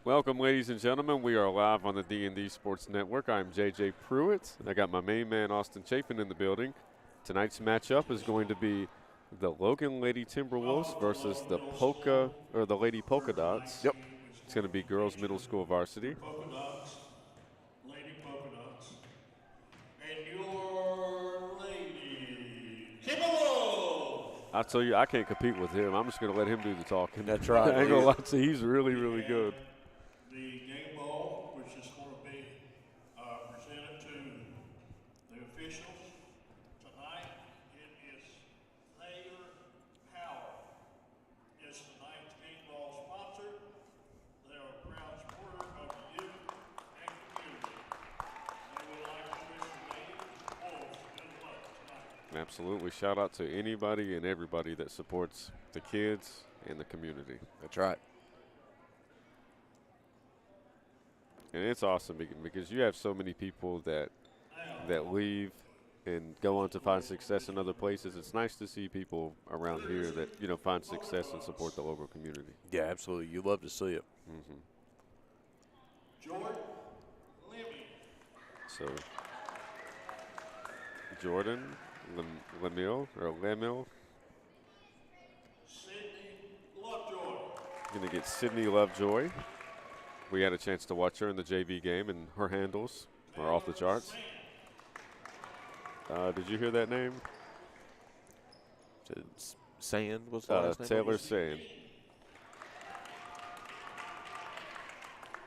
Welcome, ladies and gentlemen. We are live on the D&D Sports Network. I'm JJ Pruitt. I got my main man, Austin Chafin, in the building. Tonight's matchup is going to be the Logan Lady Timberwolves versus the Poca, or the Lady Polka Dots. Yep. It's going to be girls middle school varsity. Polka Dots, Lady Polka Dots, and your Lady Timberwolves. I tell you, I can't compete with him. I'm just going to let him do the talking. That's right. I ain't going to lie to you, he's really, really good. The game ball, which is going to be presented to the officials tonight, it is Thayer Power. It's tonight's game ball sponsor. They are a proud supporter of the youth and community. They would like to wish the Lady Wolves good luck tonight. Absolutely. Shout out to anybody and everybody that supports the kids and the community. That's right. And it's awesome because you have so many people that leave and go on to find success in other places. It's nice to see people around here that, you know, find success and support the local community. Yeah, absolutely. You love to see it. Mm-hmm. Jordan Lemmy. So, Jordan Lemille, or Lemille, Sydney Lovejoy. going to get Sydney Lovejoy. We had a chance to watch her in the JV game, and her handles are off the charts. Did you hear that name? Sand was the last name? Taylor Sand.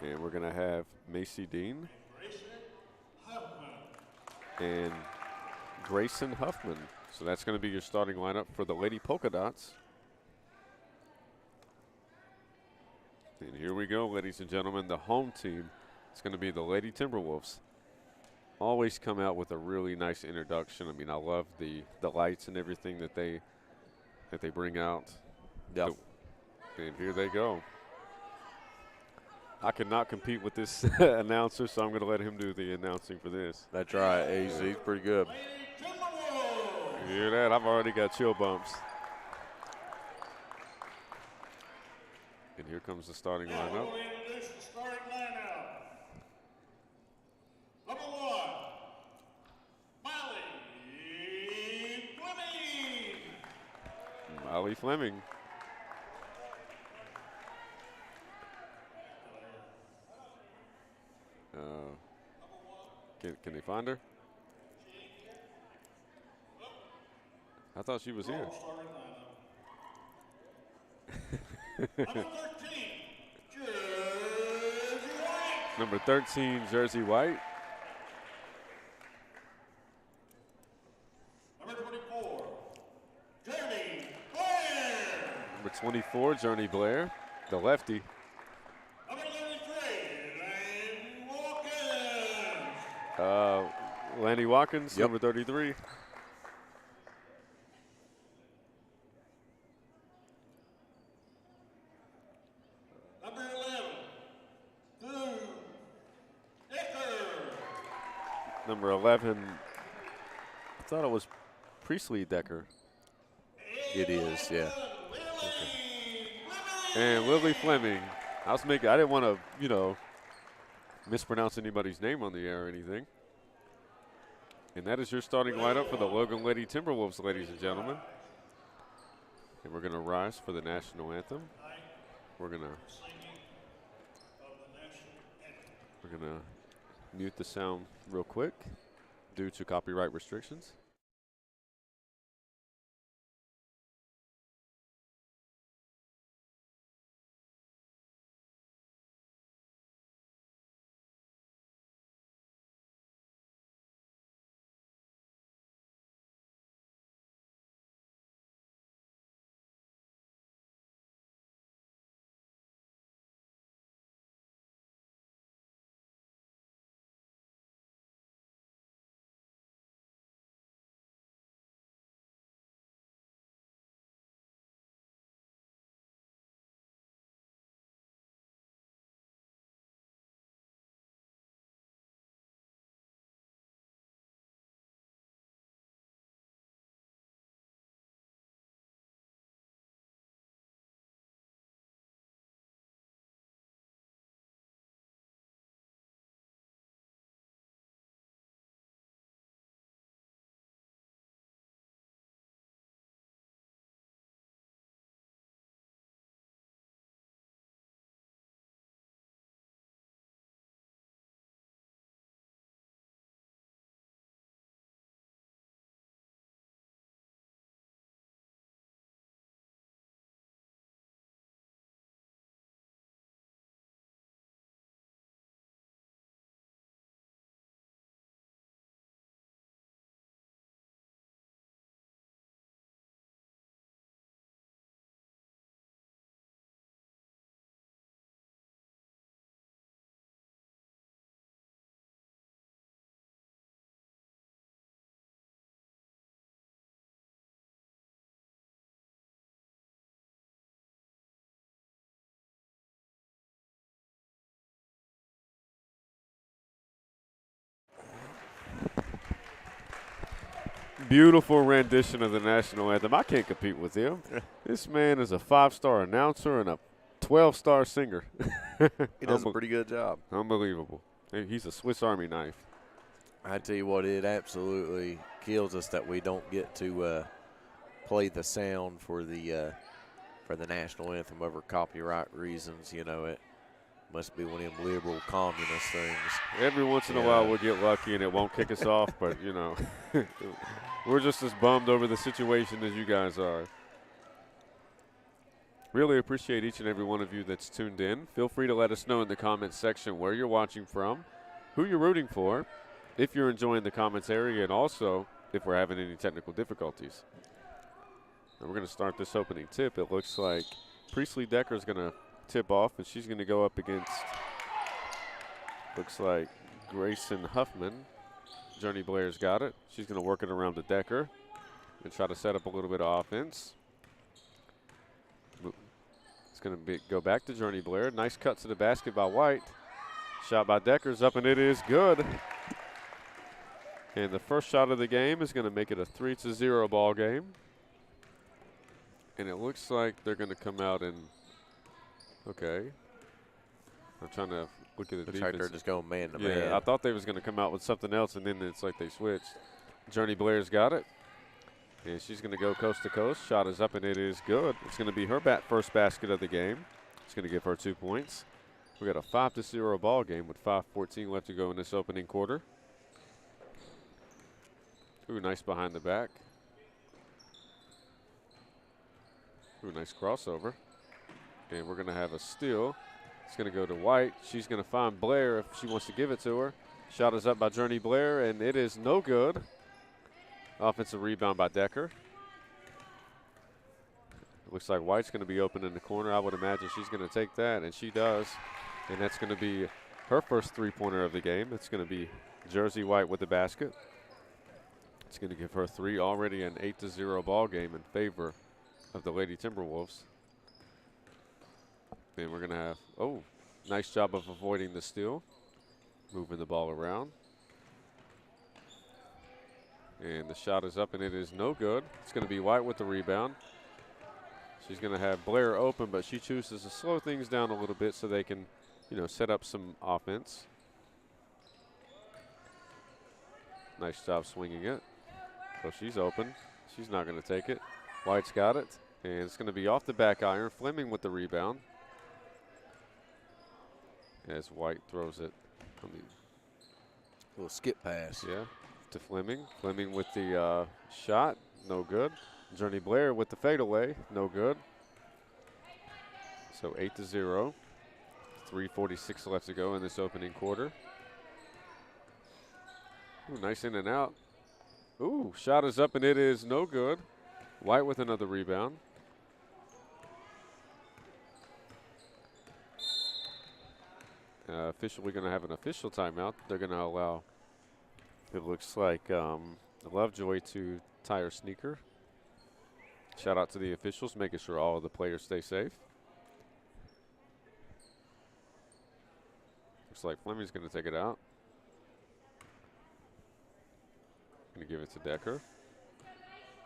And we're going to have Macy Dean and Grayson Huffman. So that's going to be your starting lineup for the Lady Polka Dots. And here we go, ladies and gentlemen. The home team is going to be the Lady Timberwolves. Always come out with a really nice introduction. I mean, I love the lights and everything that they bring out. Yep. And here they go. I could not compete with this announcer, so I'm going to let him do the announcing for this. That's right. He's pretty good. Lady Timberwolves. You hear that? I've already got chill bumps. And here comes the starting Now lineup. we'll introduce the starting lineup. Number 1, Molly Fleming. Molly Fleming. Can they find her? I thought she was here. Starting lineup. Number 13, Jersey White. Number 13, Jersey White. Number 24, Journey Blair. Number 24, Journey Blair, the lefty. Number 33, Lanny Watkins. Lanny Watkins, Yep. number 33. Number 11, Drew Decker. Number 11, I thought it was Priestley Decker. It is, yeah. And Lily Fleming. I didn't want to, you know, mispronounce anybody's name on the air or anything. And that is your starting lineup for the Logan Lady Timberwolves, ladies and gentlemen. And we're going to rise for the national anthem. We're going to mute the sound real quick due to copyright restrictions. beautiful rendition of the national anthem. I can't compete with him. This man is a 5-star announcer and a 12-star singer. He does a pretty good job. Unbelievable. He's a Swiss Army knife. I tell you what, it absolutely kills us that we don't get to play the sound for the national anthem over copyright reasons. You know, it must be one of them liberal communist things. Every once in a while we'll get lucky and it won't kick us off, but, you know, we're just as bummed over the situation as you guys are. Really appreciate each and every one of you that's tuned in. Feel free to let us know in the comments section where you're watching from, who you're rooting for, if you're enjoying the commentary, and also if we're having any technical difficulties. And we're going to start this opening tip. It looks like Priestley Decker is going to tip off, and she's going to go up against, looks like Grayson Huffman. Journey Blair's got it. She's going to work it around to Decker and try to set up a little bit of offense. It's going to go back to Journey Blair. Nice cut to the basket by White. Shot by Decker's up, and it is good. And the first shot of the game is going to make it a 3-0 ball game. And it looks like they're going to come out and, okay. I'm trying to look at the defense. Looks like they're just going man to man. Yeah, I thought they was going to come out with something else, and then it's like they switched. Journey Blair's got it. And she's going to go coast to coast. Shot is up, and it is good. It's going to be her first basket of the game. It's going to give her 2 points. We got a 5-0 ball game with 5:14 left to go in this opening quarter. Ooh, nice behind the back. Ooh, nice crossover. And we're going to have a steal. It's going to go to White. She's going to find Blair if she wants to give it to her. Shot is up by Journey Blair, and it is no good. Offensive rebound by Decker. It looks like White's going to be open in the corner. I would imagine she's going to take that, and she does. And that's going to be her first three-pointer of the game. It's going to be Jersey White with the basket. It's going to give her 3, already an 8-0 ball game in favor of the Lady Timberwolves. Then we're going to have, oh, nice job of avoiding the steal. Moving the ball around. And the shot is up, and it is no good. It's going to be White with the rebound. She's going to have Blair open, but she chooses to slow things down a little bit so they can, you know, set up some offense. Nice job swinging it. So she's open. She's not going to take it. White's got it, and it's going to be off the back iron. Fleming with the rebound. As White throws it. Little skip pass. Yeah, to Fleming. Fleming with the shot, no good. Journey Blair with the fadeaway, no good. So 8-0. 3:46 left to go in this opening quarter. Ooh, nice in and out. Ooh, shot is up, and it is no good. White with another rebound. We're going to have an official timeout. They're going to allow, it looks like, Lovejoy to tie her sneaker. Shout out to the officials, making sure all of the players stay safe. Looks like Fleming's going to take it out. Going to give it to Decker.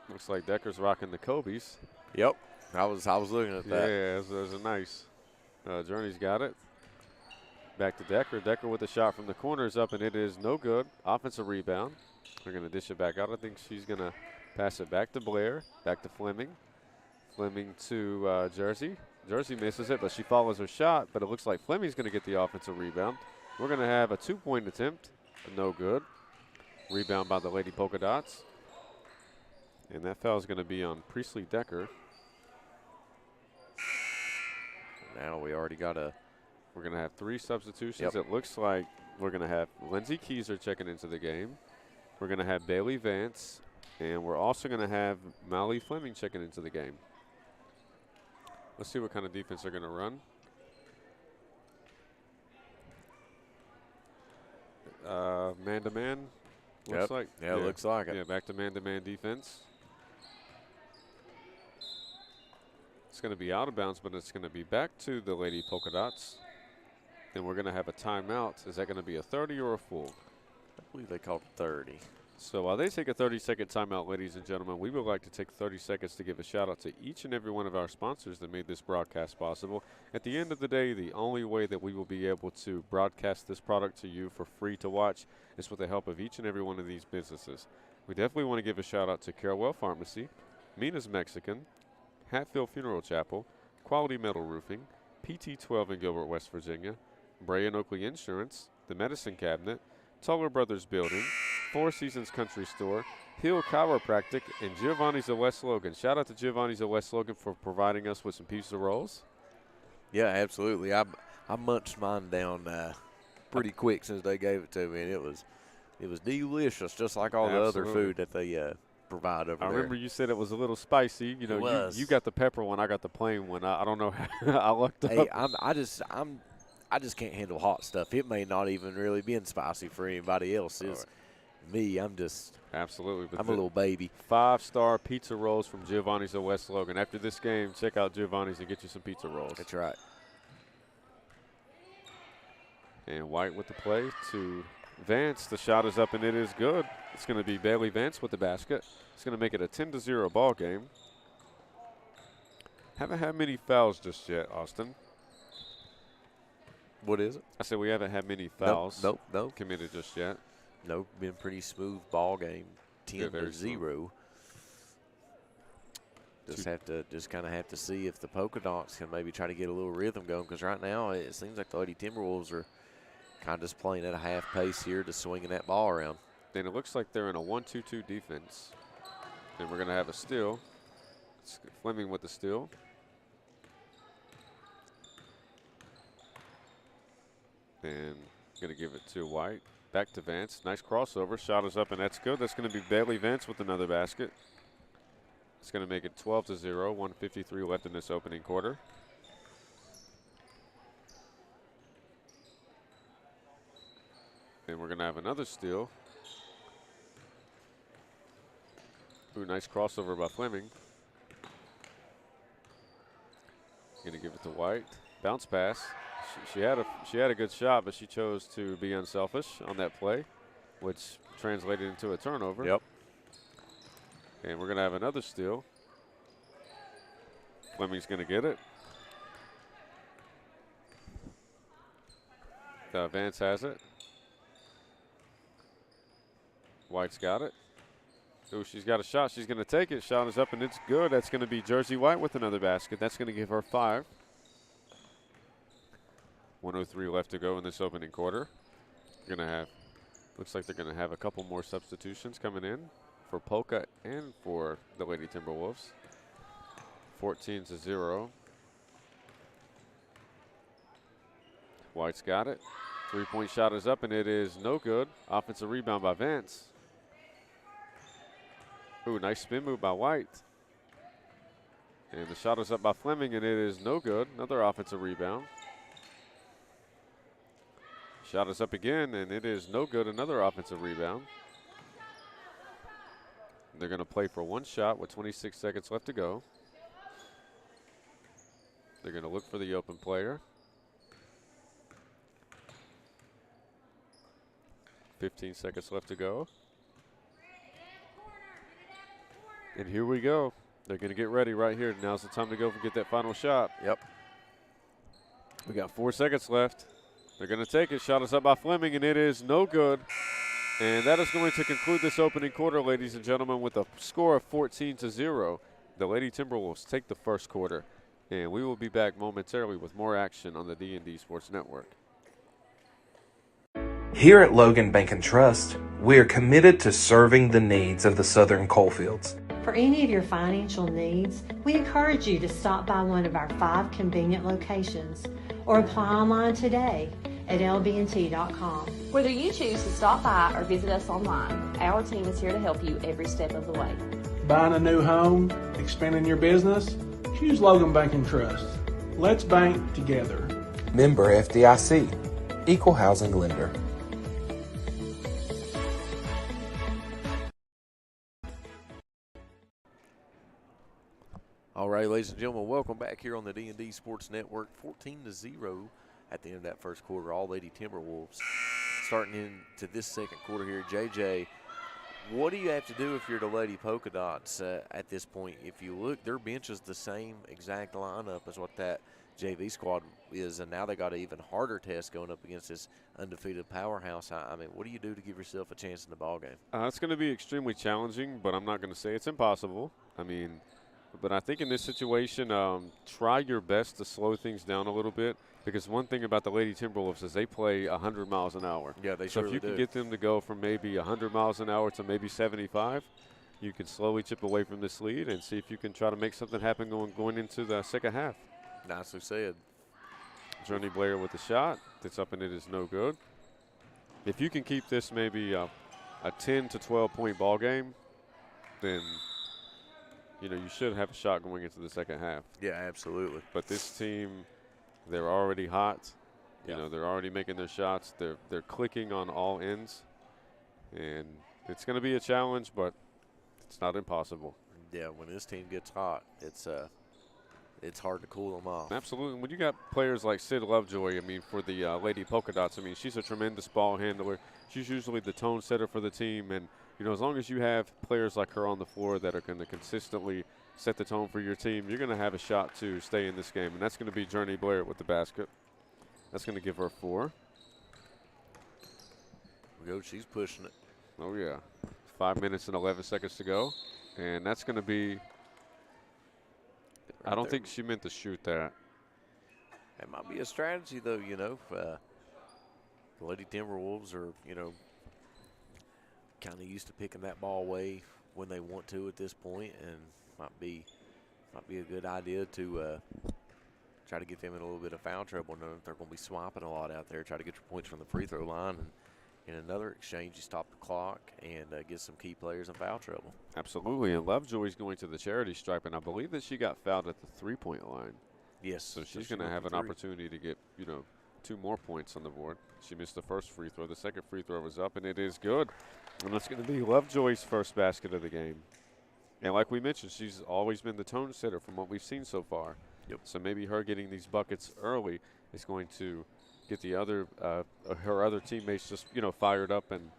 Looks like Decker's rocking the Kobe's. Yep, I was looking at that. Yeah, there's a nice. Journey's got it. Back to Decker. Decker with a shot from the corner is up, and it is no good. Offensive rebound. They're going to dish it back out. I think she's going to pass it back to Blair. Back to Fleming. Fleming to Jersey. Jersey misses it, but she follows her shot. But it looks like Fleming's going to get the offensive rebound. We're going to have a 2-point attempt. No good. Rebound by the Lady Polka Dots. And that foul is going to be on Priestley Decker. Now we already got a. We're going to have 3 substitutions. Yep. It looks like we're going to have Lindsey Keyser checking into the game. We're going to have Bailey Vance. And we're also going to have Molly Fleming checking into the game. Let's see what kind of defense they're going to run. Man-to-man, looks like. Yeah, it looks like it. Yeah, back to man-to-man defense. It's going to be out of bounds, but it's going to be back to the Lady Polka Dots. And we're going to have a timeout. Is that going to be a 30 or a full? I believe they called it 30. So while they take a 30-second timeout, ladies and gentlemen, we would like to take 30 seconds to give a shout out to each and every one of our sponsors that made this broadcast possible. At the end of the day, the only way that we will be able to broadcast this product to you for free to watch is with the help of each and every one of these businesses. We definitely want to give a shout out to Carewell Pharmacy, Mina's Mexican, Hatfield Funeral Chapel, Quality Metal Roofing, PT12 in Gilbert, West Virginia, Bray and Oakley Insurance, The Medicine Cabinet, Tuller Brothers Building, Four Seasons Country Store, Hill Chiropractic, and Giovanni's of West Logan. Shout out to Giovanni's of West Logan for providing us with some pizza rolls. Yeah, absolutely. I munched mine down pretty quick since they gave it to me, and it was delicious, just like all the other food that they provide over there. I remember you said it was a little spicy. You know, you got the pepper one, I got the plain one. I don't know how I lucked up. Hey, I just can't handle hot stuff. It may not even really be spicy for anybody else. It's me. I'm just absolutely. But I'm a little baby. 5-star pizza rolls from Giovanni's of West Logan. After this game, check out Giovanni's and get you some pizza rolls. That's right. And White with the play to Vance. The shot is up and it is good. It's going to be Bailey Vance with the basket. It's going to make it a 10-0 ball game. Haven't had many fouls just yet, Austin. What is it? I said we haven't had many fouls Nope. committed just yet. Nope, been pretty smooth ball game, 10-0. Just kind of have to see if the Polka Dots can maybe try to get a little rhythm going, because right now it seems like the Lady Timberwolves are kind of just playing at a half pace here, just swinging that ball around. And it looks like they're in a 1-2-2 defense. And we're going to have a steal. It's Fleming with the steal. And going to give it to White. Back to Vance. Nice crossover. Shot is up, and that's good. That's going to be Bailey Vance with another basket. It's going to make it 12-0. 1:53 left in this opening quarter. And we're going to have another steal. Ooh, nice crossover by Fleming. Going to give it to White. Bounce pass. She had a good shot, but she chose to be unselfish on that play, which translated into a turnover. Yep. And we're going to have another steal. Fleming's going to get it. Vance has it. White's got it. Ooh, she's got a shot. She's going to take it. Shot is up, and it's good. That's going to be Jersey White with another basket. That's going to give her 5. 1:03 left to go in this opening quarter. Looks like they're going to have a couple more substitutions coming in for Poca and for the Lady Timberwolves. 14-0. White's got it. 3-point shot is up, and it is no good. Offensive rebound by Vance. Ooh, nice spin move by White. And the shot is up by Fleming, and it is no good. Another offensive rebound. Shot is up again, and it is no good. Another offensive rebound. They're going to play for one shot with 26 seconds left to go. They're going to look for the open player. 15 seconds left to go. And here we go. They're going to get ready right here. Now's the time to go and get that final shot. Yep. We got 4 seconds left. They're going to take it. Shot is up by Fleming, and it is no good. And that is going to conclude this opening quarter, ladies and gentlemen, with a score of 14-0. The Lady Timberwolves take the first quarter. And we will be back momentarily with more action on the D&D Sports Network. Here at Logan Bank and Trust, we are committed to serving the needs of the Southern coalfields. For any of your financial needs, we encourage you to stop by one of our 5 convenient locations or apply online today at lbnt.com. Whether you choose to stop by or visit us online, our team is here to help you every step of the way. Buying a new home, expanding your business? Choose Logan Bank and Trust. Let's bank together. Member FDIC, Equal Housing Lender. All right, ladies and gentlemen, welcome back here on the D&D Sports Network. 14-0 at the end of that first quarter. All Lady Timberwolves starting into this second quarter here. JJ What do you have to do if you're the Lady Polka Dots at this point? If you look, their bench is the same exact lineup as what that JV squad is, and now they got an even harder test going up against this undefeated powerhouse. I mean, what do you do to give yourself a chance in the ballgame? It's going to be extremely challenging, but I'm not going to say it's impossible. I mean, but I think in this situation, try your best to slow things down a little bit, because one thing about the Lady Timberwolves is they play 100 miles an hour. Yeah, they so surely if you do. can get them to go from maybe 100 miles an hour to maybe 75, you can slowly chip away from this lead and see if you can try to make something happen going into the second half. Nicely said. Journey Blair with the shot. It's up and it is no good. If you can keep this maybe a 10 to 12 point ball game, then you should have a shot going into the second half. Yeah, absolutely. But this team, they're already hot. Yeah. They're already making their shots. They're clicking on all ends, and it's going to be a challenge, but it's not impossible. Yeah, when this team gets hot, it's hard to cool them off. Absolutely. When you got players like Sid Lovejoy, I mean, for the Lady Polka Dots, I mean, she's a tremendous ball handler. She's usually the tone setter for the team, and as long as you have players like her on the floor that are going to consistently set the tone for your team, you're going to have a shot to stay in this game, and that's going to be Journey Blair with the basket. That's going to give her 4. Go, she's pushing it. Oh, yeah. 5 minutes and 11 seconds to go, and that's going to be – I don't think she meant to shoot that. That might be a strategy, though, the Lady Timberwolves are, kind of used to picking that ball away when they want to at this point, and might be a good idea to try to get them in a little bit of foul trouble. Know they're going to be swapping a lot out there, try to get your points from the free throw line, and in another exchange, you stop the clock and get some key players in foul trouble. Absolutely, and Lovejoy's going to the charity stripe, and I believe that she got fouled at the three-point line. Yes. So she's going to have an opportunity to get, 2 more points on the board. She missed the first free throw. The second free throw was up, and it is good. And that's going to be Lovejoy's first basket of the game. And like we mentioned, she's always been the tone setter from what we've seen so far. Yep. So maybe her getting these buckets early is going to get the other her other teammates just fired up and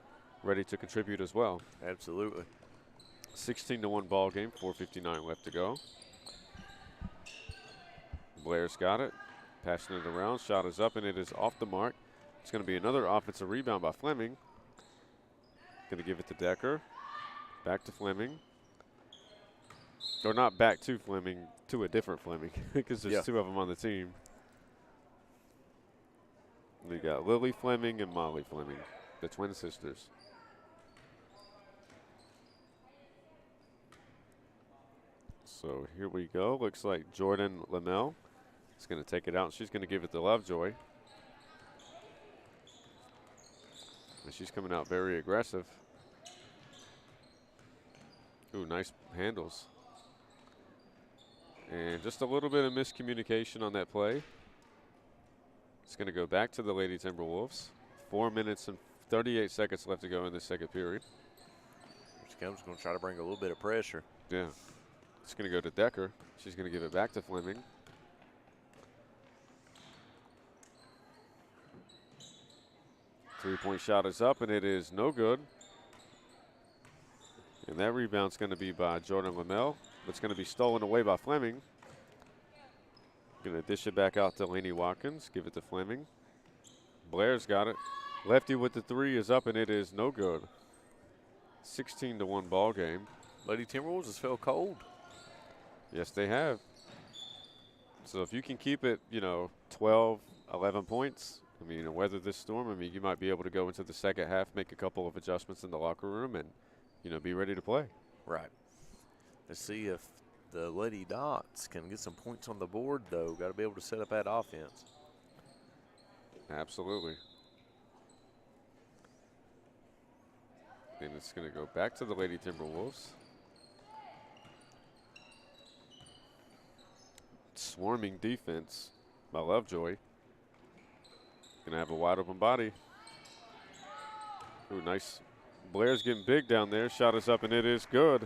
ready to contribute as well. Absolutely. 16-1 ball game, 4:59 left to go. Blair's got it, passing it around. Shot is up and it is off the mark. It's going to be another offensive rebound by Fleming. Going to give it to Decker. Back to Fleming. Or not back to Fleming, to a different Fleming, because there's 2 of them on the team. We got Lily Fleming and Molly Fleming, the twin sisters. So here we go. Looks like Jordan Lamel is going to take it out. She's going to give it to Lovejoy. And she's coming out very aggressive. Ooh, nice handles. And just a little bit of miscommunication on that play. It's going to go back to the Lady Timberwolves. 4 minutes and 38 seconds left to go in the second period. Here she comes, going to try to bring a little bit of pressure. Yeah. It's going to go to Decker. She's going to give it back to Fleming. Three-point shot is up, and it is no good. And that rebound's going to be by Jordan Lamel. It's going to be stolen away by Fleming. Going to dish it back out to Lainey Watkins. Give it to Fleming. Blair's got it. Lefty with the 3 is up, and it is no good. 16-1 ball game. Lady Timberwolves has felt cold. Yes, they have. So if you can keep it, 12, 11 points, I mean, weather this storm, I mean, you might be able to go into the second half, make a couple of adjustments in the locker room, and, be ready to play. Right. Let's see if the Lady Dots can get some points on the board, though. Got to be able to set up that offense. Absolutely. And it's going to go back to the Lady Timberwolves. Swarming defense by Lovejoy. Going to have a wide open body. Ooh, nice. Blair's getting big down there. Shot is up and it is good.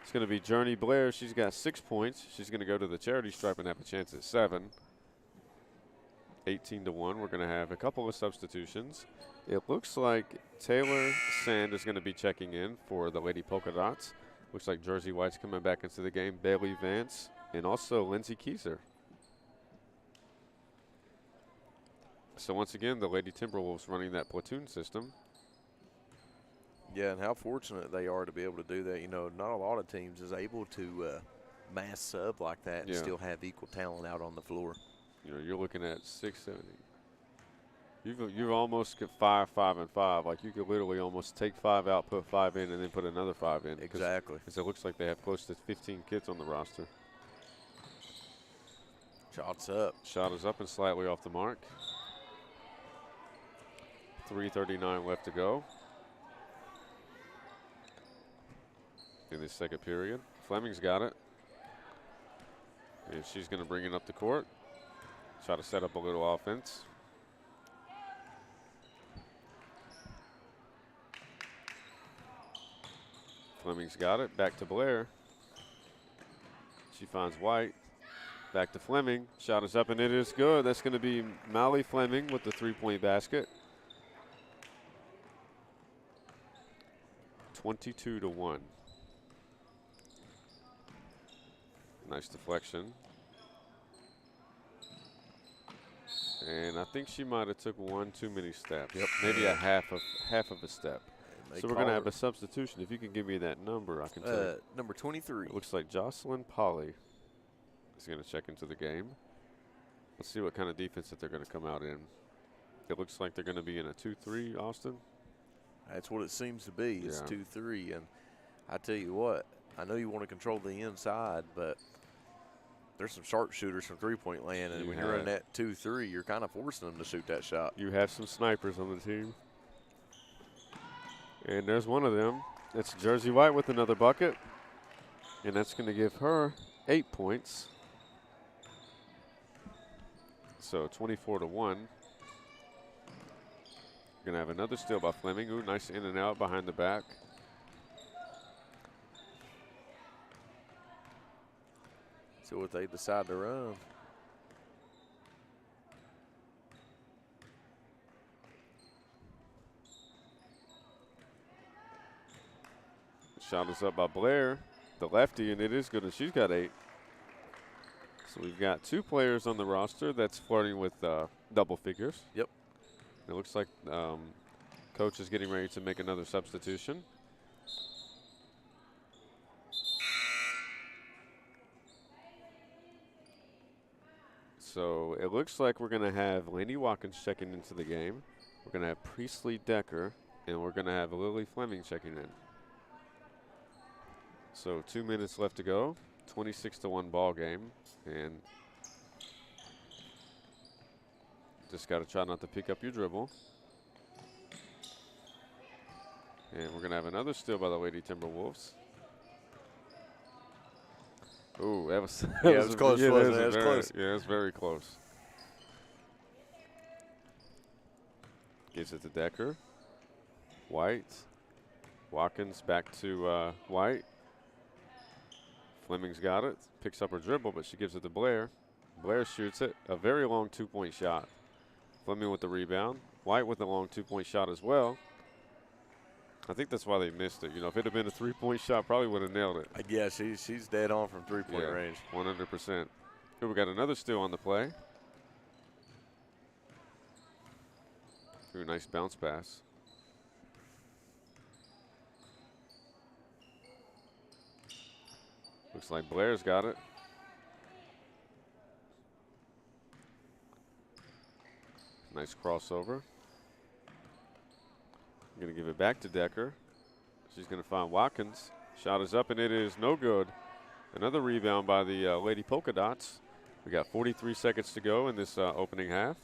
It's going to be Journey Blair. She's got 6 points. She's going to go to the charity stripe and have a chance at 7. 18-1. We're going to have a couple of substitutions. It looks like Taylor Sand is going to be checking in for the Lady Polka Dots. Looks like Jersey White's coming back into the game. Bailey Vance and also Lindsey Kieser. So once again, the Lady Timberwolves running that platoon system. Yeah, and how fortunate they are to be able to do that. You know, not a lot of teams is able to mass sub like that and still have equal talent out on the floor. You know, you're looking at 6, 7, 8. You've almost got 5, 5, and 5. Like you could literally almost take 5 out, put 5 in, and then put another 5 in. Exactly. Because it looks like they have close to 15 kids on the roster. Shots up. Shot is up and slightly off the mark. 3:39 left to go in this second period. Fleming's got it. And she's going to bring it up the court. Try to set up a little offense. Fleming's got it. Back to Blair. She finds White. Back to Fleming. Shot is up and it is good. That's going to be Molly Fleming with the 3-point basket. 22-1. Nice deflection. And I think she might have took one too many steps. Yep. Maybe a half of a step. So we're going to have her a substitution. If you can give me that number, I can tell you. number 23. It looks like Jocelyn Polly is going to check into the game. Let's see what kind of defense that they're going to come out in. It looks like they're going to be in a 2-3, Austin. That's what it seems to be. It's Yeah. 2-3. And I tell you what, I know you want to control the inside, but there's some sharpshooters from three-point land, and You when you're have. in that 2-3, you're kind of forcing them to shoot that shot. You have some snipers on the team. And there's one of them. That's Jersey White with another bucket. And that's going to give her 8 points. So 24-1. Going to have another steal by Fleming. Ooh, nice in and out behind the back. See what they decide to run. Shot is up by Blair, the lefty, and it is good, and she's got 8. So we've got 2 players on the roster that's flirting with double figures. Yep. It looks like coach is getting ready to make another substitution. So it looks like we're going to have Lainey Watkins checking into the game. We're going to have Priestley Decker, and we're going to have Lily Fleming checking in. So 2 minutes left to go. 26-1 ball game, and just got to try not to pick up your dribble. And we're going to have another steal by the Lady Timberwolves. Ooh, that was, Yeah, it was close, wasn't it? It was close. Yeah, it was very close. Gives it to Decker. White. Watkins back to White. Fleming's got it. Picks up her dribble, but she gives it to Blair. Blair shoots it. A very long 2-point shot. Fleming with the rebound. White with a long 2-point shot as well. I think that's why they missed it. You know, if it had been a 3-point shot, probably would have nailed it. Yeah, she's dead on from three-point range. 100%. Here we got another steal on the play. Ooh, nice bounce pass. Looks like Blair's got it. Nice crossover. Going to give it back to Decker. She's going to find Watkins. Shot is up and it is no good. Another rebound by the Lady Polka Dots. We got 43 seconds to go in this opening half.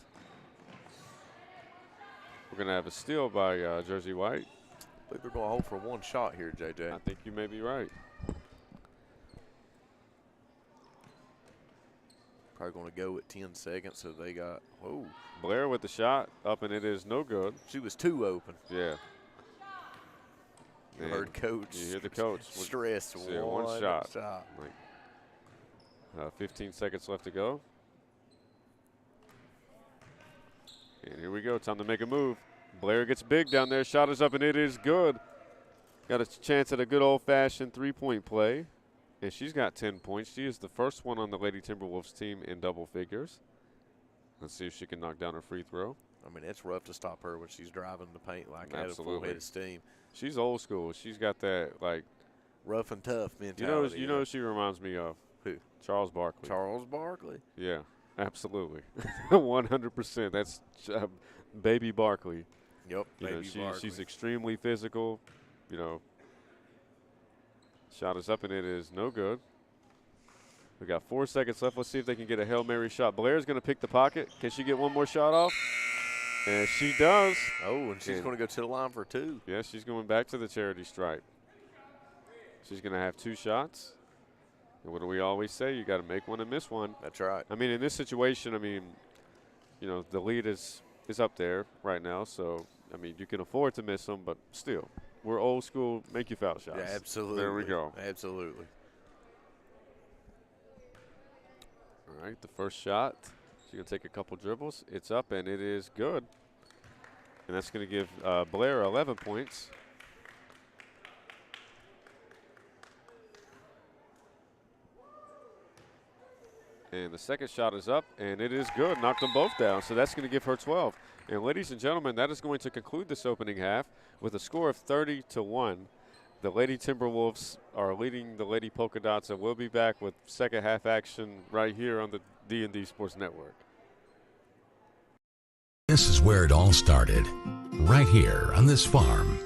We're going to have a steal by Jersey White. I think they're going to hold for one shot here, JJ. I think you may be right. Probably going to go with 10 seconds, so they got, whoa. Blair with the shot, up and it is no good. She was too open. Yeah. You heard coach. You hear the coach. Stress. Yeah, one shot. Like, 15 seconds left to go. And here we go, time to make a move. Blair gets big down there. Shot is up, and it is good. Got a chance at a good old-fashioned three-point play. And she's got 10 points. She is the first one on the Lady Timberwolves team in double figures. Let's see if she can knock down her free throw. I mean, it's rough to stop her when she's driving the paint like that at full Absolutely. head of steam. She's old school. She's got that, like, Rough and tough mentality. you know who she reminds me of? Who? Charles Barkley. Charles Barkley. Yeah, absolutely. 100%. That's baby Barkley. Yep, You know, baby Barkley. she's extremely physical. You know, shot is up, and it is no good. We got 4 seconds left. Let's see if they can get a Hail Mary shot. Blair's going to pick the pocket. Can she get one more shot off? And she does. Oh, and she's going to go to the line for 2. Yeah, she's going back to the charity stripe. She's going to have 2 shots. And what do we always say? You got to make one and miss one. That's right. I mean, in this situation, I mean, you know, the lead is up there right now. So, I mean, you can afford to miss them, but still, we're old school. Make your foul shots. Yeah, absolutely. There we go. Absolutely. All right, the first shot. She's going to take a couple dribbles. It's up, and it is good. And that's going to give Blair 11 points. And the second shot is up, and it is good. Knocked them both down, so that's going to give her 12. And ladies and gentlemen, that is going to conclude this opening half with a score of 30-1. The Lady Timberwolves are leading the Lady Polka Dots, and we'll be back with second half action right here on the D&D Sports Network. This is where it all started, right here on this farm.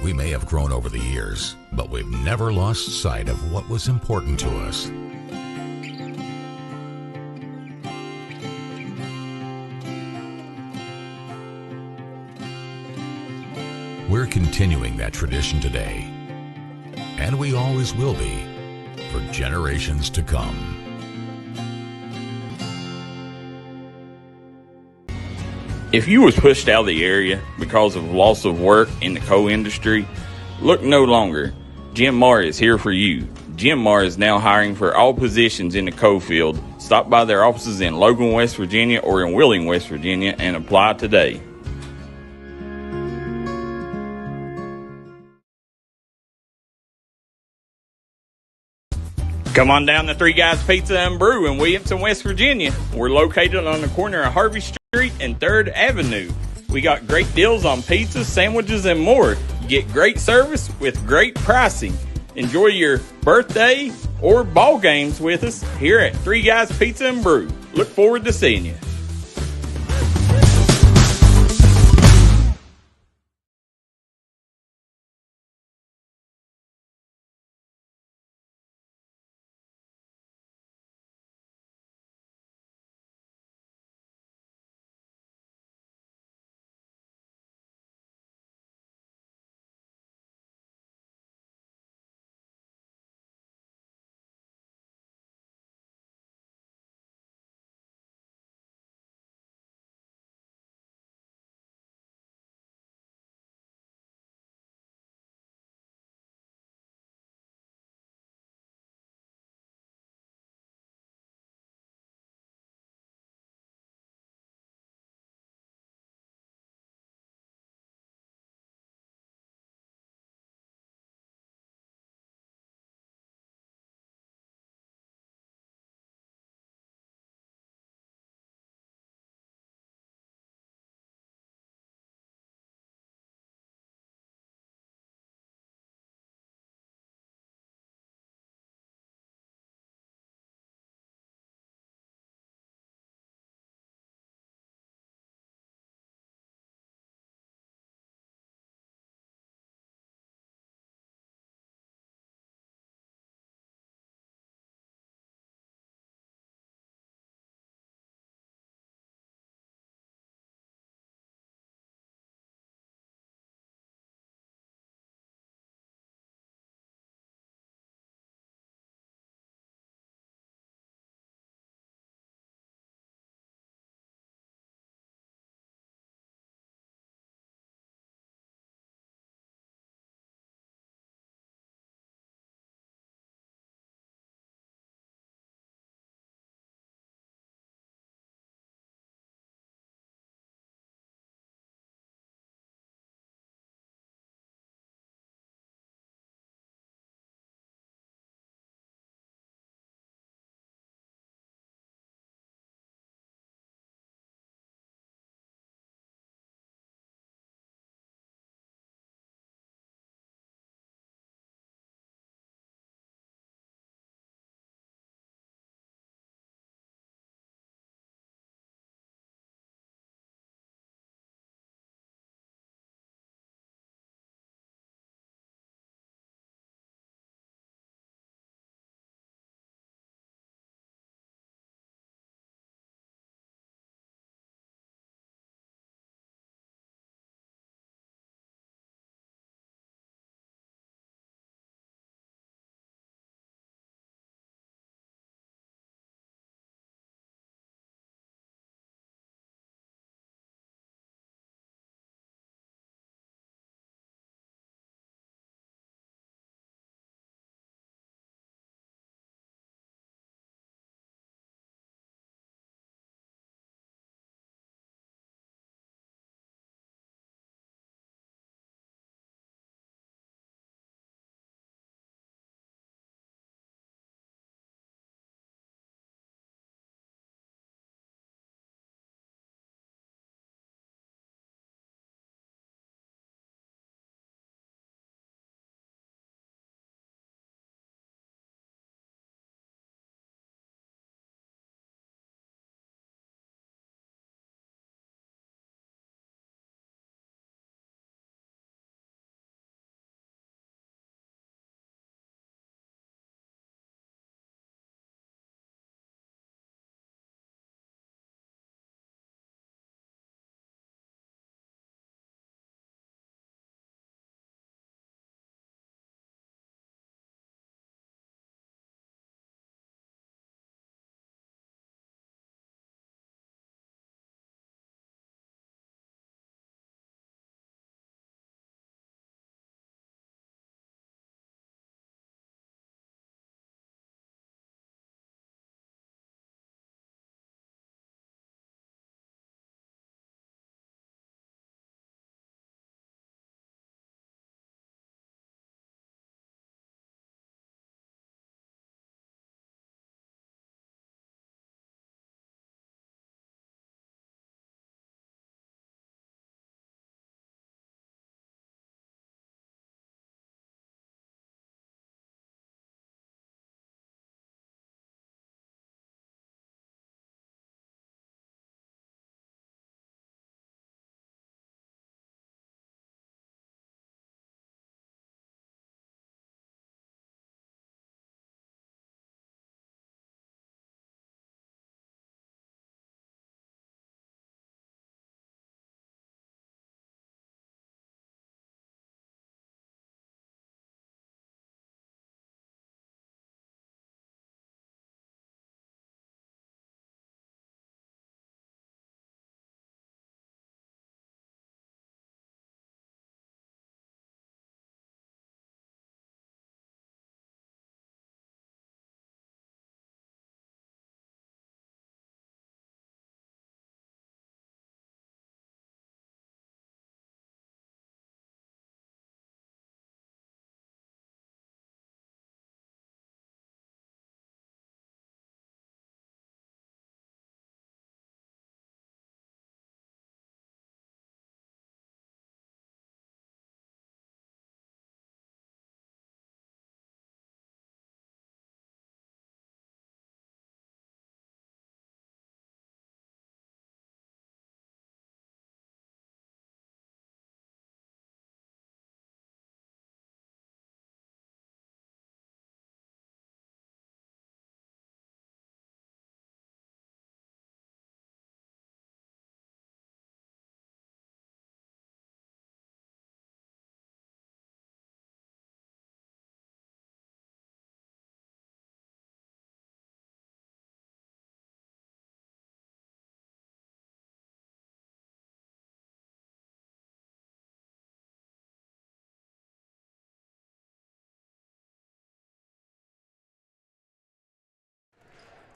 We may have grown over the years, but we've never lost sight of what was important to us. We're continuing that tradition today, and we always will be for generations to come. If you was pushed out of the area because of loss of work in the coal industry, look no longer. Jim Marr is here for you. Jim Marr is now hiring for all positions in the coal field. Stop by their offices in Logan, West Virginia or in Wheeling, West Virginia and apply today. Come on down to Three Guys Pizza and Brew in Williamson, West Virginia. We're located on the corner of Harvey Street and 3rd Avenue. We got great deals on pizzas, sandwiches, and more. You get great service with great pricing. Enjoy your birthday or ball games with us here at Three Guys Pizza and Brew. Look forward to seeing you.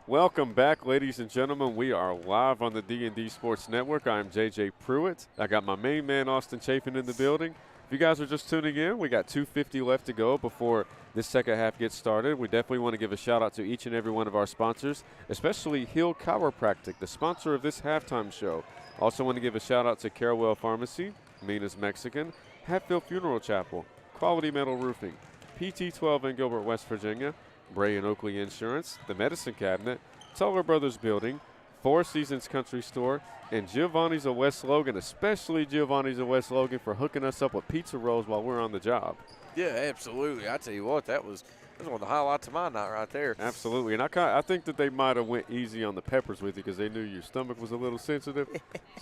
Welcome back, ladies and gentlemen. We are live on the D&D Sports Network. I'm JJ Pruitt. I got my main man, Austin Chafin, in the building. If you guys are just tuning in, we got 2:50 left to go before this second half gets started. We definitely want to give a shout-out to each and every one of our sponsors, especially Hill Chiropractic, the sponsor of this halftime show. Also want to give a shout-out to Carewell Pharmacy, Mina's Mexican, Hatfield Funeral Chapel, Quality Metal Roofing, PT12 in Gilbert, West Virginia, Bray and Oakley Insurance, The Medicine Cabinet, Tuller Brothers Building, Four Seasons Country Store, and Giovanni's of West Logan, especially Giovanni's of West Logan for hooking us up with pizza rolls while we're on the job. Yeah, absolutely. I tell you what, that was one of the highlights of my night right there. Absolutely, and I think that they might have went easy on the peppers with you because they knew your stomach was a little sensitive.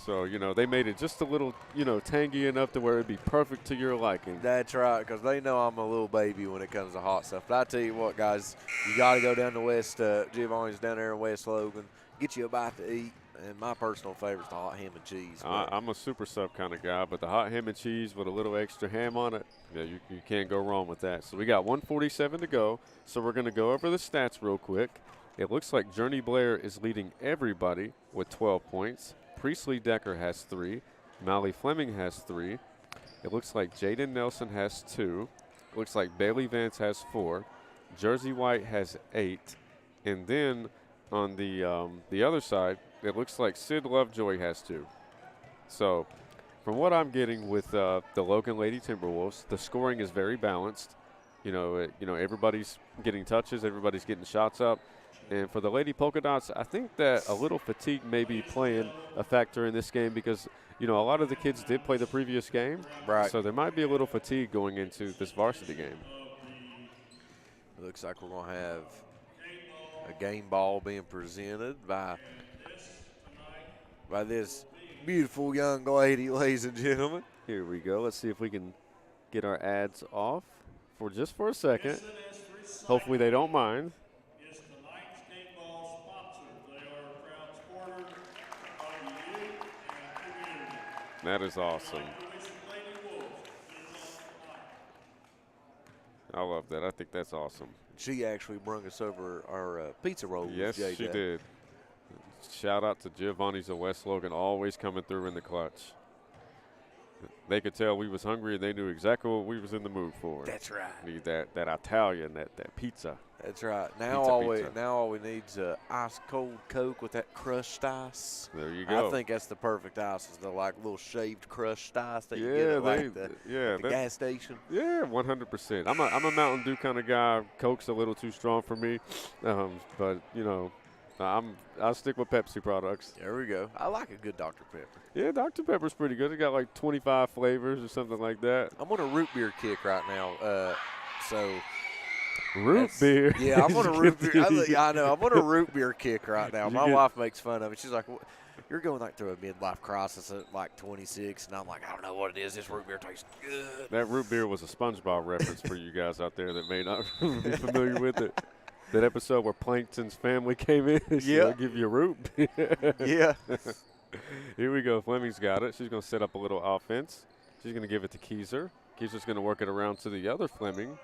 So, they made it just a little, tangy enough to where it'd be perfect to your liking. That's right, because they know I'm a little baby when it comes to hot stuff. But I tell you what, guys, you got to go down to West Giovanni's down there in West Logan, get you a bite to eat. And my personal favorite is the hot ham and cheese. I'm a super sub kind of guy, but the hot ham and cheese with a little extra ham on it, you can't go wrong with that. So we got 1:47 to go, so we're going to go over the stats real quick. It looks like Journey Blair is leading everybody with 12 points. Priestley Decker has 3. Molly Fleming has 3. It looks like Jaden Nelson has 2. It looks like Bailey Vance has 4. Jersey White has 8. And then on the other side, it looks like Sid Lovejoy has 2. So from what I'm getting with the Logan Lady Timberwolves, the scoring is very balanced. Everybody's getting touches, everybody's getting shots up. And for the Lady Polka Dots, I think that a little fatigue may be playing a factor in this game because, a lot of the kids did play the previous game. Right. So there might be a little fatigue going into this varsity game. It looks like we're going to have a game ball being presented by this beautiful young lady, ladies and gentlemen. Here we go. Let's see if we can get our ads off for just a second. Hopefully they don't mind. Is tonight's game ball sponsor. They are a proud supporter of the youth and community. That is awesome. I love that. I think that's awesome. She actually brought us over our pizza rolls. Yes, she did. Shout out to Giovanni's of West Logan, always coming through in the clutch. They could tell we was hungry, and they knew exactly what we was in the mood for. That's right. Need that Italian, that pizza. That's right. Now all we need is ice cold Coke with that crushed ice. There you go. I think that's the perfect ice. Is the little shaved crushed ice that you get at the gas station. Yeah, 100%. I'm a Mountain Dew kind of guy. Coke's a little too strong for me, but I'll stick with Pepsi products. There we go. I like a good Dr. Pepper. Yeah, Dr. Pepper's pretty good. It got like 25 flavors or something like that. I'm on a root beer kick right now. Root beer? Yeah, I'm on a root beer. I know. I'm on a root beer kick right now. My wife makes fun of it. She's like, you're going through a midlife crisis at like 26. And I'm like, I don't know what it is. This root beer tastes good. That root beer was a SpongeBob reference for you guys out there that may not be familiar with it. That episode where Plankton's family came in. Yeah. Give you a root beer. Yeah. Here we go. Fleming's got it. She's going to set up a little offense. She's going to give it to Keiser. Keiser's going to work it around to the other Fleming.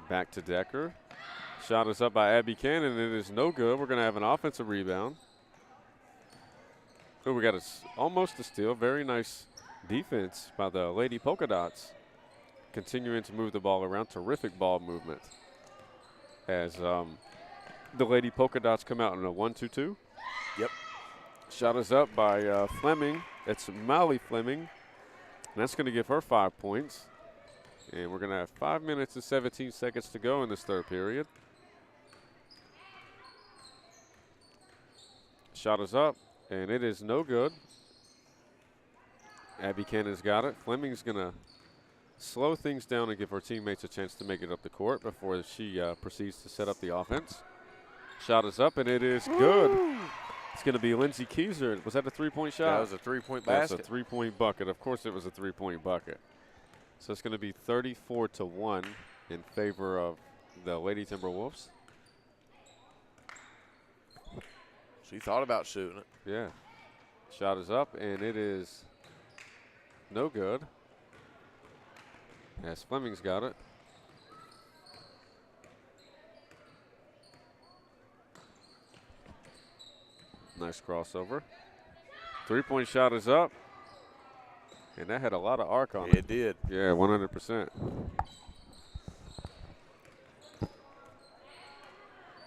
Back to Decker. Shot is up by Abby Cannon. It is no good. We're going to have an offensive rebound. Oh, we got almost a steal. Very nice defense by the Lady Polka Dots. Continuing to move the ball around. Terrific ball movement. As the Lady Polka Dots come out in a 1-2-2. Yep. Shot is up by Fleming. It's Molly Fleming. And that's going to give her 5 points. And we're going to have 5 minutes and 17 seconds to go in this third period. Shot is up, and it is no good. Abby Cannon's got it. Fleming's going to slow things down and give her teammates a chance to make it up the court before she proceeds to set up the offense. Shot is up, and it is good. It's going to be Lindsey Keiser. Was that a three-point shot? That was a three-point basket. That's a three-point bucket. Of course it was a three-point bucket. So it's going to be 34-1 in favor of the Lady Timberwolves. She thought about shooting it. Yeah. Shot is up, and it is no good. As Fleming's got it. Nice crossover. 3-point shot is up. And that had a lot of arc on it. It did. Yeah, 100%.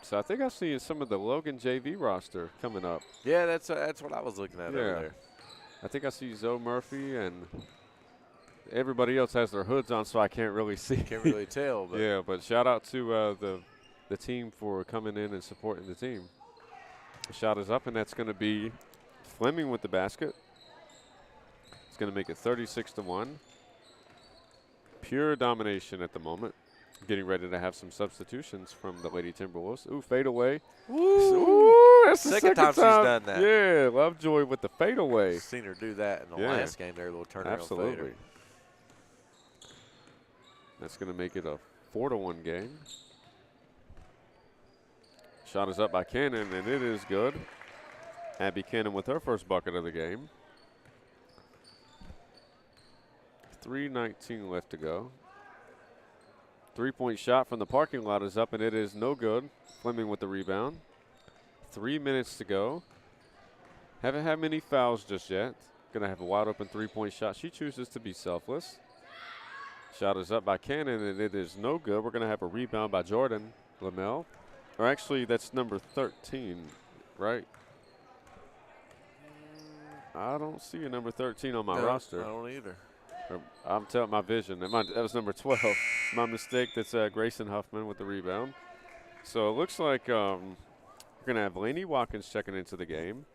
So I think I see some of the Logan JV roster coming up. Yeah, that's what I was looking at over Yeah. there. I think I see Zoe Murphy, and everybody else has their hoods on, so I can't really see. Can't really tell. But Yeah, but shout out to the team for coming in and supporting the team. The shot is up, and that's going to be Fleming with the basket. It's going to make it 36-1. Pure domination at the moment. Getting ready to have some substitutions from the Lady Timberwolves. Ooh, fade away. Ooh, that's the Second time she's done that. Yeah, Lovejoy with the fadeaway. Seen her do that in the Yeah. last game there, a little turnaround Absolutely. fader. That's going to make it a 4-1 game. Shot is up by Cannon, and it is good. Abby Cannon with her first bucket of the game. 3:19 left to go. 3-point shot from the parking lot is up, and it is no good. Fleming with the rebound. 3 minutes to go. Haven't had many fouls just yet. Going to have a wide open 3-point shot. She chooses to be selfless. Shot is up by Cannon, and it is no good. We're going to have a rebound by Jordan Lamel. Or actually, that's number 13, right? I don't see a number 13 on my roster. I don't either. I'm telling my vision. That was number 12. My mistake. That's Grayson Huffman with the rebound. So it looks like we're going to have Lainey Watkins checking into the game.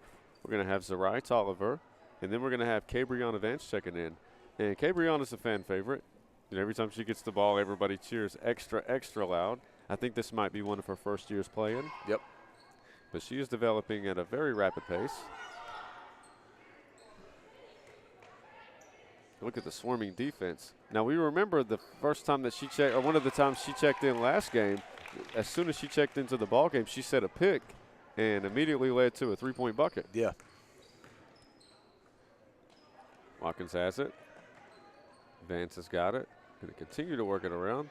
We're going to have Zarai Tolliver. And then we're going to have Cabriana Vance checking in. And Cabriana's a fan favorite. You know, every time she gets the ball, everybody cheers extra, extra loud. I think this might be one of her first years playing. Yep. But she is developing at a very rapid pace. Look at the swarming defense. Now, we remember the first time that she checked, or one of the times she checked in last game, as soon as she checked into the ball game, she set a pick and immediately led to a 3-point bucket. Yeah. Watkins has it. Vance has got it. Going to continue to work it around.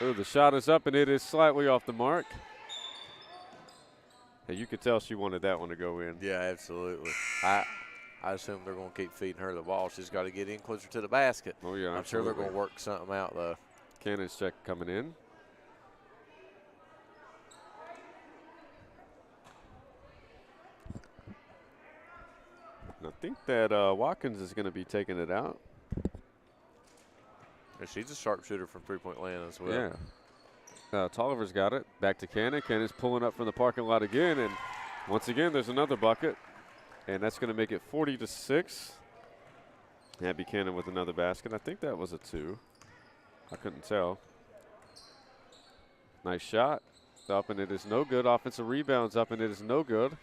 Oh, the shot is up, and it is slightly off the mark. Hey, you could tell she wanted that one to go in. Yeah, absolutely. I assume they're going to keep feeding her the ball. She's got to get in closer to the basket. Oh, yeah, I'm sure they're going to work something out, though. Cannon's check coming in. And I think that Watkins is going to be taking it out. And she's a sharpshooter from three-point land as well. Yeah. Tolliver's got it. Back to Cannon. Cannon's pulling up from the parking lot again. And once again, there's another bucket. And that's going to make it 40-6. Abby Cannon with another basket. I think that was a 2. I couldn't tell. Nice shot. Up, and it is no good. Offensive rebounds up, and it is no good.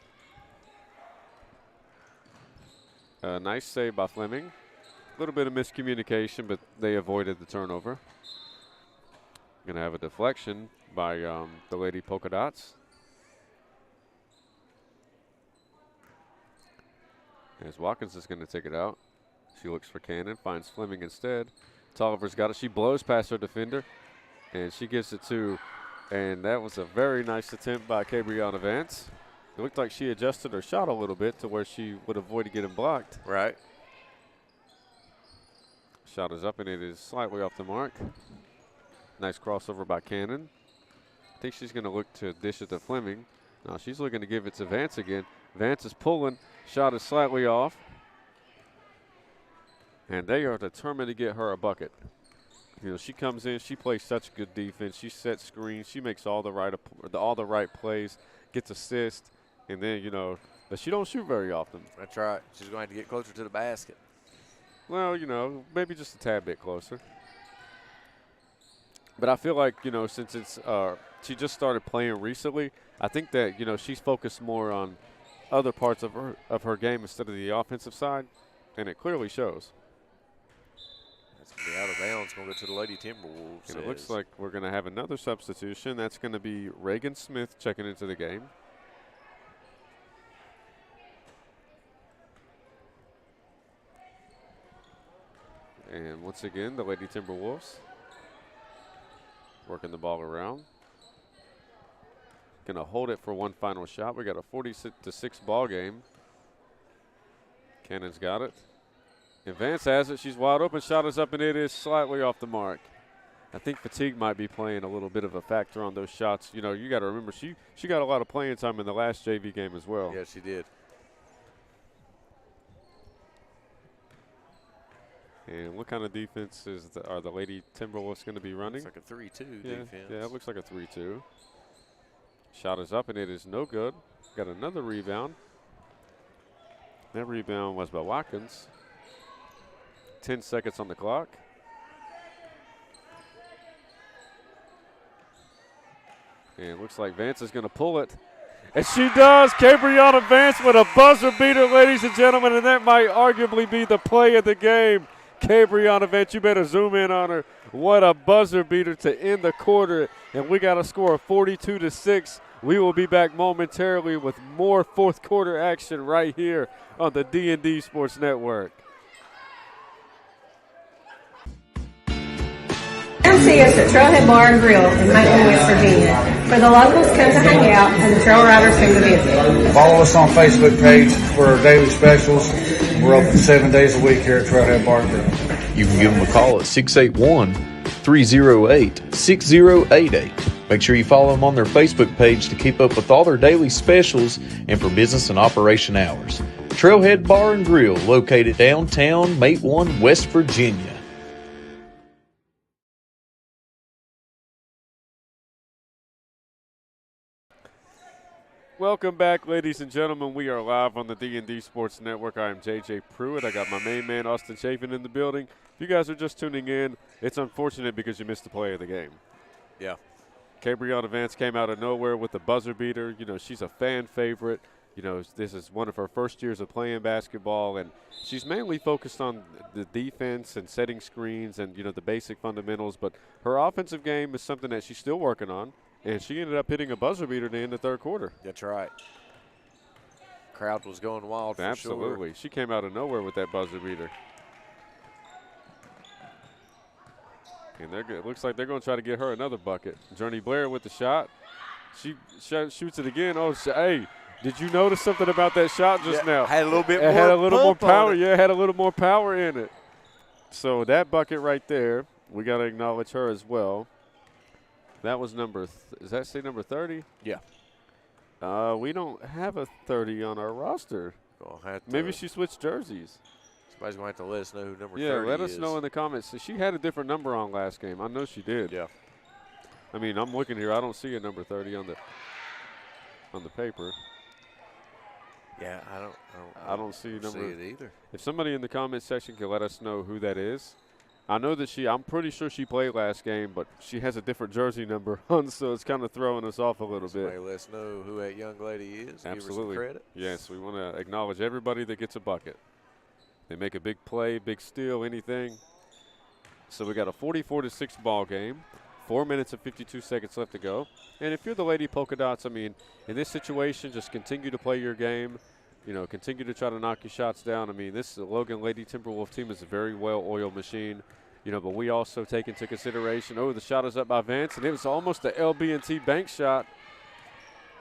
Nice save by Fleming. A little bit of miscommunication, but they avoided the turnover. Going to have a deflection by the Lady Polka Dots. As Watkins is going to take it out. She looks for Cannon, finds Fleming instead. Tolliver's got it. She blows past her defender, and she gives it to, and that was a very nice attempt by Cabriana Vance. It looked like she adjusted her shot a little bit to where she would avoid getting blocked. Right. Shot is up, and it is slightly off the mark. Nice crossover by Cannon. I think she's going to look to dish it to Fleming. No, she's looking to give it to Vance again. Vance is pulling. Shot is slightly off. And they are determined to get her a bucket. You know, she comes in, she plays such good defense. She sets screens, she makes all the right plays, gets assists, and then, you know, but she don't shoot very often. That's right. She's going to have to get closer to the basket. Well, you know, maybe just a tad bit closer. But I feel like, you know, since it's she just started playing recently, I think that, you know, she's focused more on other parts of her game instead of the offensive side, and it clearly shows. That's going to be out of bounds, going to go to the Lady Timberwolves. And it looks like we're going to have another substitution. That's going to be Reagan Smith checking into the game. And once again, the Lady Timberwolves working the ball around. going to hold it for one final shot. We got a 46-6 ball game. Cannon's got it. And Vance has it. She's wide open. Shot is up, and it is slightly off the mark. I think fatigue might be playing a little bit of a factor on those shots. You know, you got to remember she got a lot of playing time in the last JV game as well. Yeah, she did. And what kind of defense are the Lady Timberwolves going to be running? It's like a 3-2 defense. Yeah, it looks like a 3-2. Shot is up, and it is no good. Got another rebound. That rebound was by Watkins. 10 seconds on the clock. And it looks like Vance is going to pull it. And she does. Cabriana Vance with a buzzer beater, ladies and gentlemen, and that might arguably be the play of the game. Cabriana Vance, you better zoom in on her. What a buzzer beater to end the quarter. And we got a score of 42-6. We will be back momentarily with more fourth quarter action right here on the D&D Sports Network. Come see us at Trailhead Bar and Grill in Maitland, West Virginia, where the locals come to hang out and the trail riders come to visit. Follow us on Facebook page for our daily specials. We're open 7 days a week here at Trailhead Bar and Grill. You can give them a call at 681-308-6088. Make sure you follow them on their Facebook page to keep up with all their daily specials and for business and operation hours. Trailhead Bar and Grill, located downtown Maitland, West Virginia. Welcome back, ladies and gentlemen. We are live on the D&D Sports Network. I am JJ Pruitt. I got my main man, Austin Chafin, in the building. If you guys are just tuning in, it's unfortunate because you missed the play of the game. Yeah. Cabriana Vance came out of nowhere with the buzzer beater. You know, she's a fan favorite. You know, this is one of her first years of playing basketball, and she's mainly focused on the defense and setting screens and, you know, the basic fundamentals. But her offensive game is something that she's still working on. And she ended up hitting a buzzer beater to end the third quarter. That's right. Crowd was going wild for Absolutely. sure. She came out of nowhere with that buzzer beater. And it looks like they're going to try to get her another bucket. Journey Blair with the shot. She shoots it again. Oh, hey, did you notice something about that shot just now? Had a little bit it more had a little more power. It. Yeah, it had a little more power in it. So that bucket right there, we got to acknowledge her as well. That was does that say number 30? Yeah. We don't have a 30 on our roster. Maybe she switched jerseys. Somebody's going to have to let us know who number 30 is. Yeah, let us know in the comments. So she had a different number on last game. I know she did. Yeah. I mean, I'm looking here. I don't see a number 30 on the paper. Yeah, I don't see it either. If somebody in the comments section can let us know who that is. I know that I'm pretty sure she played last game, but she has a different jersey number on, so it's kind of throwing us off a little bit. Let us know who that young lady is. Absolutely. Give her some credit. Yes, we want to acknowledge everybody that gets a bucket. They make a big play, big steal, anything. So we got a 44-6 ball game. 4 minutes and 52 seconds left to go. And if you're the Lady Polka Dots, I mean, in this situation, just continue to play your game. You know, continue to try to knock your shots down. I mean, this Logan Lady Timberwolf team is a very well-oiled machine. You know, but we also take into consideration, the shot is up by Vance, and it was almost the LB&T bank shot.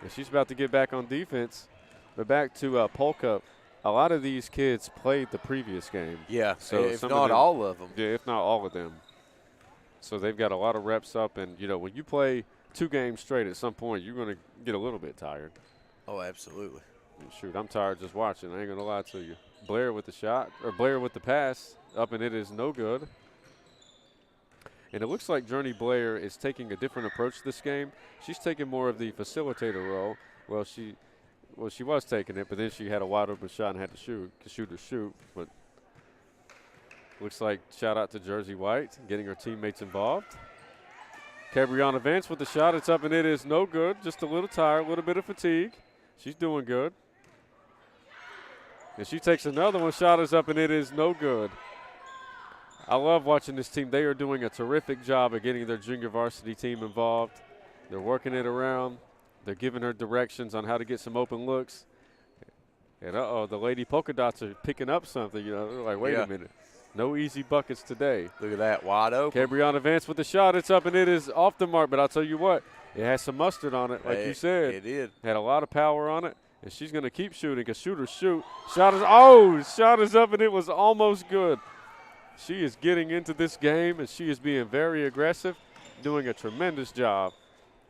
And she's about to get back on defense. But back to Polka, a lot of these kids played the previous game. Yeah, so if not all of them. Yeah, if not all of them. So they've got a lot of reps up, and, you know, when you play 2 games straight at some point, you're going to get a little bit tired. Oh, absolutely. Shoot, I'm tired just watching. I ain't going to lie to you. Blair with the shot, or Blair with the pass, up and it is no good. And it looks like Journey Blair is taking a different approach this game. She's taking more of the facilitator role. Well, she was taking it, but then she had a wide open shot and had to shoot. But looks like shout out to Jersey White, getting her teammates involved. Cabriana Vance with the shot. It's up and it is no good. Just a little tired, a little bit of fatigue. She's doing good. And she takes another one. Shot is up and it is no good. I love watching this team. They are doing a terrific job of getting their junior varsity team involved. They're working it around. They're giving her directions on how to get some open looks. And the Lady Polka Dots are picking up something. You know, they're like, wait a minute. No easy buckets today. Look at that, wide open. Cabriana Vance with the shot. It's up, and it is off the mark. But I'll tell you what, it has some mustard on it, like you said. It did. Had a lot of power on it, and she's going to keep shooting because shooters shoot. Shot is up, and it was almost good. She is getting into this game, and she is being very aggressive, doing a tremendous job.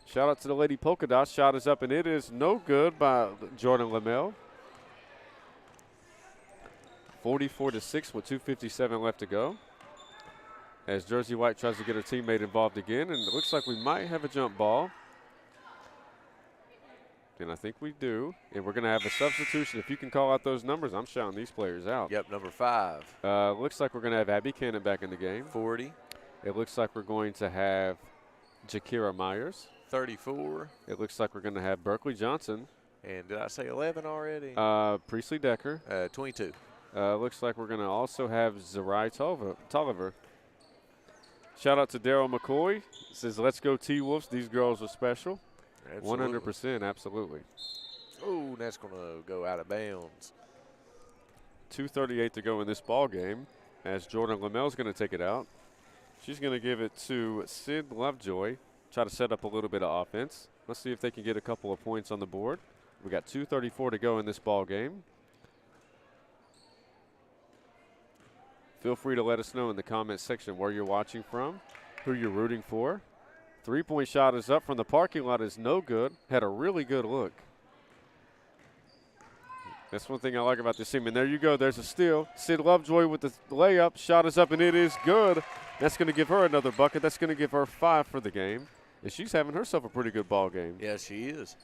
Shout out to the Lady Polka Dots. Shot is up, and it is no good by Jordan Lamel. 44-6 with 2:57 left to go. As Jersey White tries to get her teammate involved again, and it looks like we might have a jump ball. And I think we do. And we're going to have a substitution. If you can call out those numbers, I'm shouting these players out. Yep, number 5. Looks like we're going to have Abby Cannon back in the game. 40. It looks like we're going to have Jakira Myers. 34. It looks like we're going to have Berkeley Johnson. And did I say 11 already? Priestley Decker. 22. Looks like we're going to also have Zerai Tolliver. Shout out to Daryl McCoy. Says, let's go T-Wolves. These girls are special. Absolutely. 100%, absolutely. Oh, that's going to go out of bounds. 2:38 to go in this ball game as Jordan Lamel's going to take it out. She's going to give it to Sid Lovejoy. Try to set up a little bit of offense. Let's see if they can get a couple of points on the board. We got 2:34 to go in this ball game. Feel free to let us know in the comments section where you're watching from, who you're rooting for. 3-point shot is up from the parking lot, is no good. Had a really good look. That's one thing I like about this team. And there you go. There's a steal. Sid Lovejoy with the layup. Shot is up, and it is good. That's going to give her another bucket. That's going to give her 5 for the game. And she's having herself a pretty good ball game. Yeah, she is.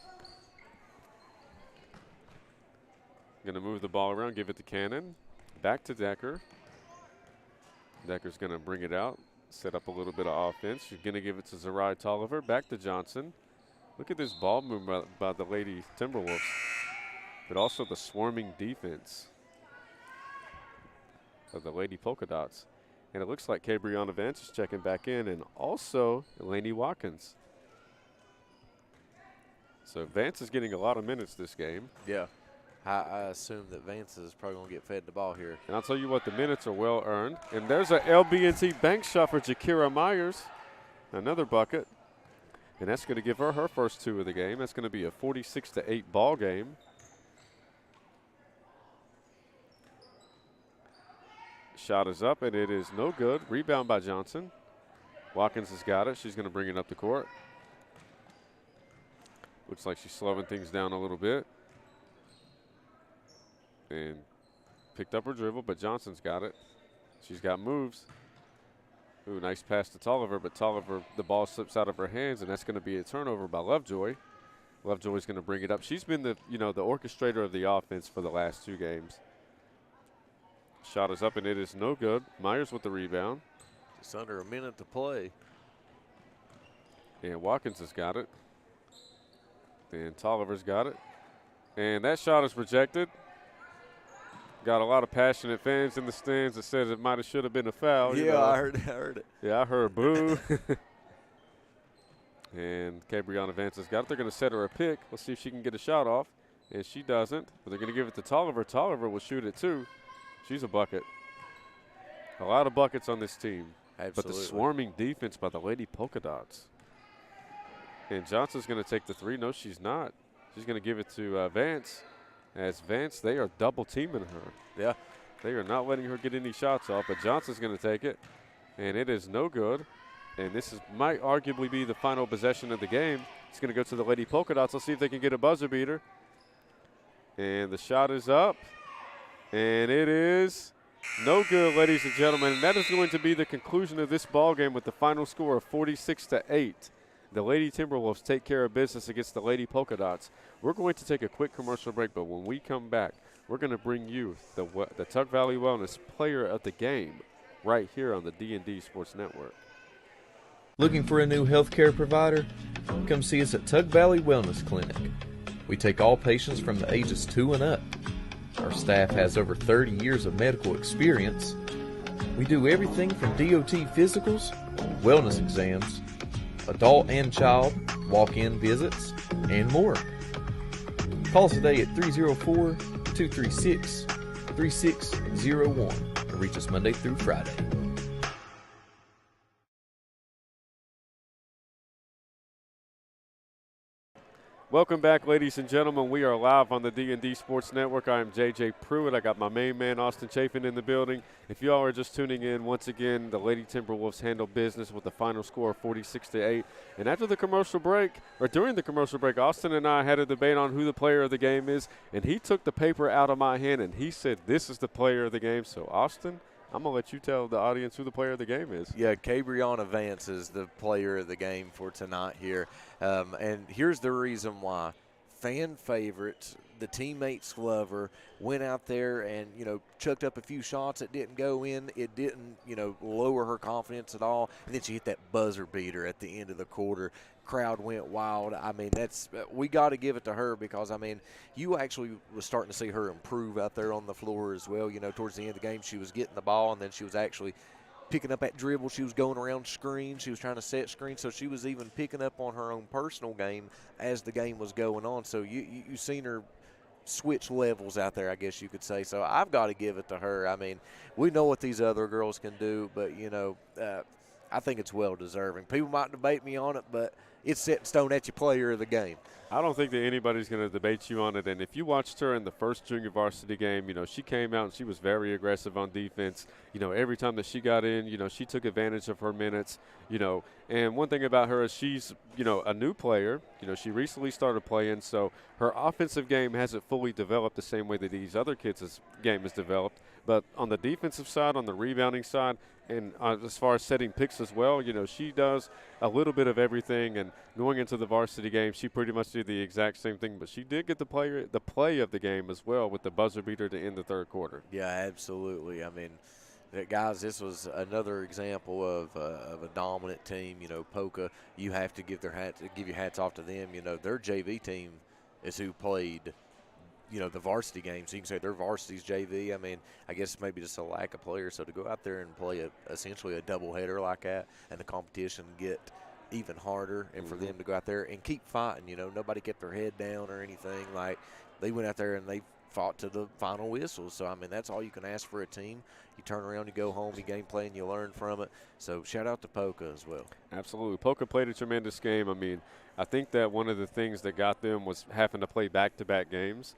Going to move the ball around, give it to Cannon. Back to Decker. Decker's going to bring it out, set up a little bit of offense. She's going to give it to Zerai Tolliver. Back to Johnson. Look at this ball movement by the Lady Timberwolves, but also the swarming defense of the Lady Polka Dots. And it looks like Cabriana Vance is checking back in, and also Lainey Watkins. So Vance is getting a lot of minutes this game. Yeah. I assume that Vance is probably going to get fed the ball here. And I'll tell you what, the minutes are well earned. And there's a LB&T bank shot for Jakira Myers. Another bucket. And that's going to give her first 2 of the game. That's going to be a 46-8 ball game. Shot is up, and it is no good. Rebound by Johnson. Watkins has got it. She's going to bring it up the court. Looks like she's slowing things down a little bit. And picked up her dribble, but Johnson's got it. She's got moves. Ooh, nice pass to Tolliver, but Tolliver, the ball slips out of her hands, and that's going to be a turnover by Lovejoy. Lovejoy's going to bring it up. She's been the orchestrator of the offense for the last 2 games. Shot is up, and it is no good. Myers with the rebound. Just under a minute to play. And Watkins has got it. And Tolliver's got it. And that shot is rejected. Got a lot of passionate fans in the stands that said it might have should have been a foul. Yeah, I heard it. Yeah, I heard boo. And Cabriana Vance has got it. They're going to set her a pick. Let's see if she can get a shot off. And she doesn't. But they're going to give it to Tolliver. Tolliver will shoot it too. She's a bucket. A lot of buckets on this team. Absolutely. But the swarming defense by the Lady Polka Dots. And Johnson's going to take the 3. No, she's not. She's going to give it to Vance. As Vance, they are double teaming her. Yeah. They are not letting her get any shots off, but Johnson's going to take it. And it is no good. And this might arguably be the final possession of the game. It's going to go to the Lady Polka Dots. Let's see if they can get a buzzer beater. And the shot is up. And it is no good, ladies and gentlemen. And that is going to be the conclusion of this ball game with the final score of 46-8. The Lady Timberwolves take care of business against the Lady Polka Dots. We're going to take a quick commercial break, but when we come back, we're going to bring you the Tug Valley Wellness Player of the Game right here on the D&D Sports Network. Looking for a new healthcare provider? Come see us at Tug Valley Wellness Clinic. We take all patients from the ages 2 and up. Our staff has over 30 years of medical experience. We do everything from DOT physicals, wellness exams, adult and child, walk-in visits, and more. Call us today at 304-236-3601 and Reach us Monday through Friday. Welcome back, ladies and gentlemen. We are live on the D&D Sports Network. I am JJ Pruitt. I got my main man, Austin Chafin, in the building. If you all are just tuning in, once again, the Lady Timberwolves handle business with the final score of 46-8. And after the commercial break, or during the commercial break, Austin and I had a debate on who the player of the game is, and he took the paper out of my hand, and he said, this is the player of the game. So, Austin, I'm going to let you tell the audience who the player of the game is. Yeah, Cabriana Vance is the player of the game for tonight here. And here's the reason why. Fan favorites, the teammates love her, went out there and, chucked up a few shots that didn't go in. It didn't, lower her confidence at all. And then she hit that buzzer beater at the end of the quarter. Crowd went wild. I mean, we got to give it to her because, you actually was starting to see her improve out there on the floor as well. Towards the end of the game, she was getting the ball, and then she was actually picking up that dribble. She was going around screens. She was trying to set screens. So she was even picking up on her own personal game as the game was going on. So you seen her switch levels out there, I guess you could say. So I've got to give it to her. I mean, we know what these other girls can do, but, I think it's well-deserving. People might debate me on it, but it's set in stone. That's your player of the game. I don't think that anybody's going to debate you on it. And if you watched her in the first junior varsity game, she came out and she was very aggressive on defense. Every time that she got in, she took advantage of her minutes, And one thing about her is she's, a new player. She recently started playing, so her offensive game hasn't fully developed the same way that these other kids' game is developed. But on the defensive side, on the rebounding side, and as far as setting picks as well, she does a little bit of everything. And going into the varsity game, she pretty much did the exact same thing. But she did get the play of the game as well with the buzzer beater to end the third quarter. Yeah, absolutely. I mean, guys, this was another example of a dominant team. Poca, you have to give your hats off to them. Their JV team is who played the varsity games. So you can say their varsity's JV. I mean, I guess maybe just a lack of players. So to go out there and play essentially a doubleheader like that and the competition get even harder and for them to go out there and keep fighting, nobody kept their head down or anything. Like, they went out there and they fought to the final whistle. So, I mean, that's all you can ask for a team. You turn around, you go home, you game play, and you learn from it. So, shout out to Poca as well. Absolutely. Poca played a tremendous game. I mean, I think that one of the things that got them was having to play back-to-back games.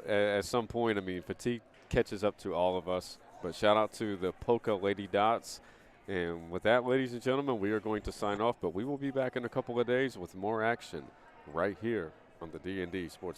At some point, I mean, fatigue catches up to all of us. But shout out to the Poca Lady Dots. And with that, ladies and gentlemen, we are going to sign off. But we will be back in a couple of days with more action right here on the D&D Sports